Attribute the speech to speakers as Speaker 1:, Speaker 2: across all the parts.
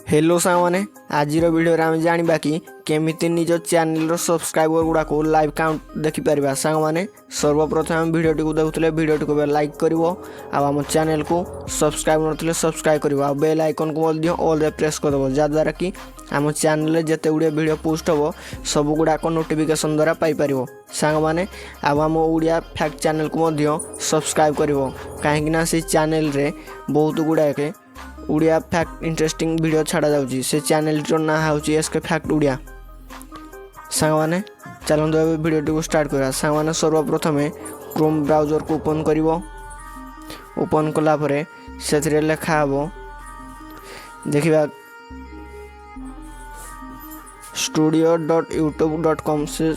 Speaker 1: Hello सामने आज video आम जाना कि केमिति निज चैनल सब्सक्राइबर गुड़ा को लाइव काउंट देखिपर साने सर्वप्रथम आम भिडियो को देखुले भिडियो को लाइक कर आम चैनल को सब्सक्राइब नथिले सब्सक्राइब कर बेल आइकन को ऑल रे प्रेस करदेव जहाँद्वारा कि आम चैनल जिते गुड़े भिडियो पोस्ट हम सब गुड़ाक नोटिफिकेशन द्वारा पाइपर सांग आम ओडिया फैक्ट चैनल को सब्सक्राइब कर कहीं से चैनल रे बहुत गुड़ाके उड़िया फैक्ट इंटरेस्टिंग वीडियो छाड़ा जाउची से चैनल ना होची एसके फैक्ट उड़िया सांग चलते ए वीडियो को स्टार्ट करा सांग सर्वप्रथम क्रोम ब्राउजर को ओपन करिवो ओपन कला परे से लेखा हबो देखिबा studio.youtube.com से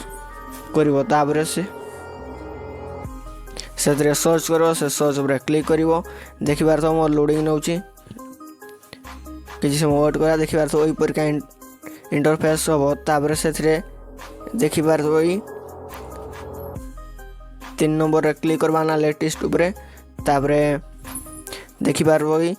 Speaker 1: करिवो ताबरे से सर्च करो से सर्च पर क्लिक करिवो देखिबार तो मोर लोडिंग नउची किसी समय वेट करा देखिबार तो ओई पर का इंटरफेस हबो ताबरे से देखिबार तो ओई 3 नंबर रे क्लिक करबाना लेटेस्ट ऊपर ताबरे देखिबार ओई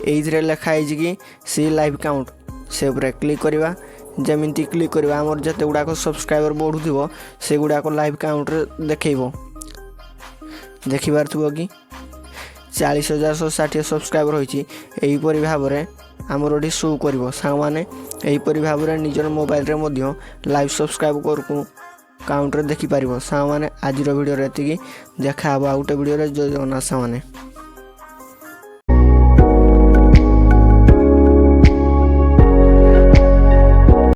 Speaker 1: एइथरे लिखा है कि सी लाइव काउंट से ऊपर क्लिक करबा जमिति क्लिक करबा हमर जते गुडा को सब्सक्राइबर बढ़ुथिबो से गुडा को लाइव काउंट रे देखैबो देखिबार थुबो कि 40,160 सब्सक्राइबर होइछि एहीपरि भाव में आमर शो कर सांग भाव में निजर मोबाइल रे मध्य लाइव सब्सक्राइबर को काउंट रे देखिपर सांग आज वीडियो एति देखा आउ गोटे वीडियो जय जगन्नाथ सांग।